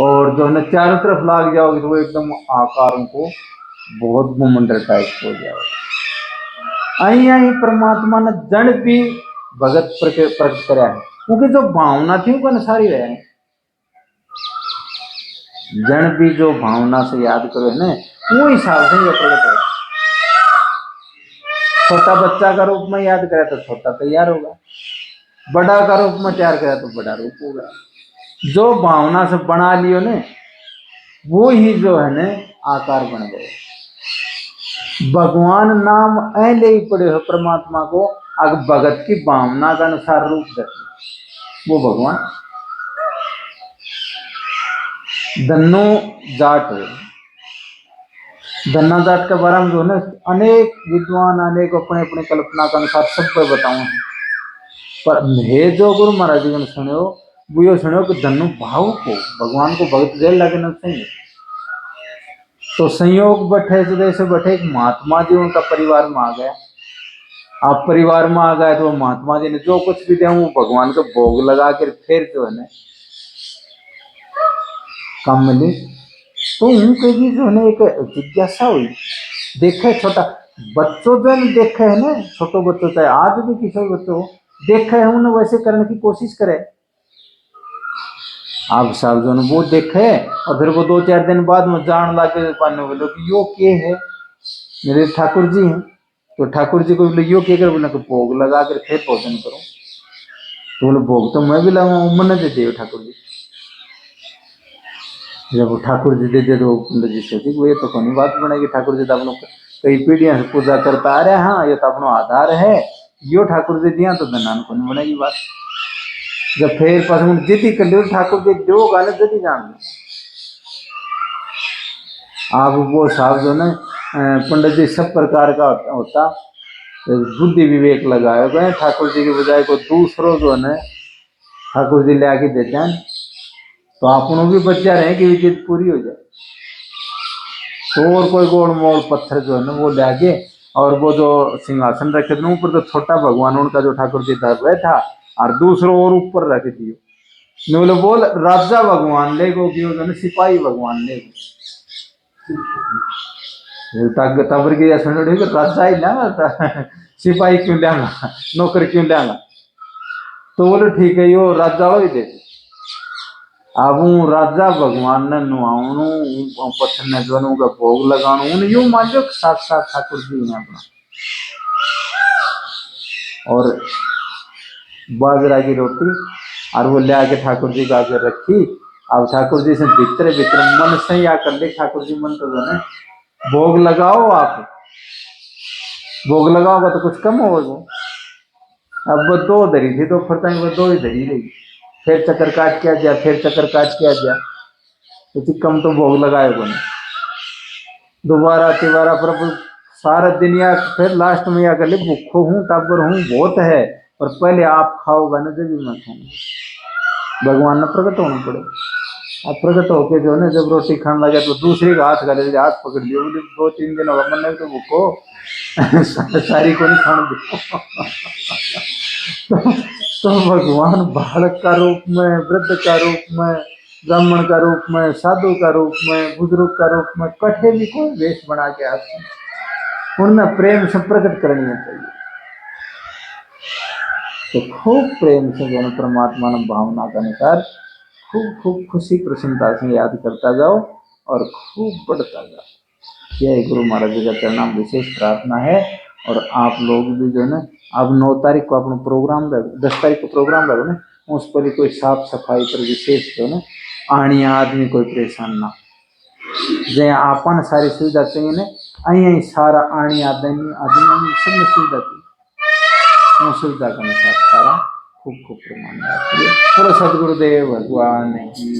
और जो है ना चारों तरफ लाग जाओगे तो वो एकदम आकारों को बहुत मुमंडल टाइप हो जाओगे। आई आई परमात्मा ने जड़ भी भगत प्रकट करा है, क्योंकि जो भावना थी वो सारी रहे जन भी जो भावना से याद करो है ना वो हिसाब से ये प्रकट है। छोटा बच्चा का रूप में याद करे तो छोटा तैयार होगा, बड़ा का रूप में तैयार करे तो बड़ा रूप होगा। जो भावना से बना लियो ने वो ही जो है ने आकार बन गए। भगवान नाम ऐले ही पड़े हो परमात्मा को, अगर भगत की भावना का अनुसार रूप देते वो भगवान। धन्नो जाट है, धन्ना जाट के बारे में जो है ना अनेक विद्वान अनेक अपने अपने कल्पना के अनुसार सब पे बताऊं, पर हे जो गुरु महाराज जी ने सुनो वो यो सुनो कि धनु भाव को भगवान को भगत दे लगे न चाहिए। तो संयोग बैठे जैसे बैठे एक महात्मा जी उनका परिवार में आ गया, आप परिवार में आ गए तो महात्मा जी ने जो कुछ भी दिया वो भगवान को भोग लगा कर फिर जो है ना काम मिली। तो उनके भी जो है ना एक जिज्ञासा हुई, देखे छोटा बच्चों जो देखे है ना, छोटो बच्चों चाहे आज भी किसी बच्चों देखे है उन्हें वैसे करने की कोशिश करे। आप साहब जो वो देखे और फिर वो 2-4 दिन बाद में जान लाके पाने बोले कि यो के है, मेरे ठाकुर जी हैं। तो ठाकुर जी को बोले यो के कर, बोले कि भोग लगा कर फिर भोजन करो। तो बोले भोग तो मैं भी लगाऊं, मन दे दे ठाकुर जी। जब वो ठाकुर जी दे दे तो पंडित जी सोची वो ये तो कोई बात बनेगी, ठाकुर जी तो अपनों कई पीढ़ियां से पूजा करता आ रहे हैं, हाँ ये तो अपना आधार है, यो ठाकुर जी दिया तो धनान को नहीं बनेगी बात। जब फिर पसंद जिद्दी कर लियो ठाकुर जी जो गाने जिद्दी जान लो आप वो साहब जो ना पंडित जी सब प्रकार का होता बुद्धि विवेक लगाए गए ठाकुर जी की बजाय को दूसरों जो है ठाकुर जी ले आके देते हैं तो आपनों भी बच जा रहे हैं कि विजित पूरी हो जाए। तो और कोई गोल मोल पत्थर जो है ना वो ले आके और वो जो सिंहासन रखे थे ऊपर तो छोटा भगवान उनका जो ठाकुर जी धर रहे था और दूसरों और ऊपर रख दियो। मैं बोले बोल राजा भगवान ले गो कि सिपाही भगवान ले गो तबर की राजा ही ना सिपाही क्यों लेंगा नौकर क्यों लेंगा। तो बोले ठीक है यो राजा हो ही दे। अब हूँ राजा भगवान ने नुआणु पत्थर ने जो का भोग लगाणु उन्हें यूं मान लो साक्षात ठाकुर जी ने अपना और बाजरा की रोटी और वो ले आके ठाकुर जी का आगे रखी। अब ठाकुर जी से भीतर भीतर मन से ही आकर ले ठाकुर जी मन तो जो है भोग लगाओ, आप भोग लगाओगे तो कुछ कम होगा। अब वो 2 धरी थी तो फिर वो 2 ही धरी रही, फिर चक्कर काट के आ गया, फिर चक्कर काट के आ गया तो कम तो भोग लगाए को नहीं। दोबारा तिबारा प्रभु सारा दिन या फिर लास्ट में या कर ले भूखो हूँ टाबर हूँ बहुत है और पहले आप खाओगा ना जब भी मैं खाऊंगा। भगवान ने प्रकट होना पड़े। अब प्रकट होके जो है ना जब रोटी खाने लगे तो दूसरे का हाथ कर हाथ पकड़ लियो, 2-3 दिन होगा मन तो भूखो सारी को नहीं खाने दो तो भगवान बालक का रूप में, वृद्ध का रूप में, ब्राह्मण का रूप में, साधु का रूप में, बुजुर्ग का रूप में कठे भी कोई वेश बना के आते हैं, उनमें प्रेम से प्रकट करनी चाहिए। तो खूब प्रेम से जो परमात्मा ने भावना के अनुसार खूब खूब खुशी प्रसन्नता से याद करता जाओ और खूब बढ़ता जाओ। यह गुरु महाराज जी का चरणाम विशेष प्रार्थना है। और आप लोग भी जो है ना अब 9 तारीख को अपना प्रोग्राम रहे, 10 तारीख को प्रोग्राम रहो ना उस पर कोई साफ सफाई पर विशेष जो है ना आनी आदमी कोई परेशान ना जे आपन सारी सुविधा चाहिए ना अं सारा आनी आदमी आदमी सब सुविधा चाहिए सुविधा के अनुसार सारा खूब खूब प्रमाण। सदगुरुदेव भगवान की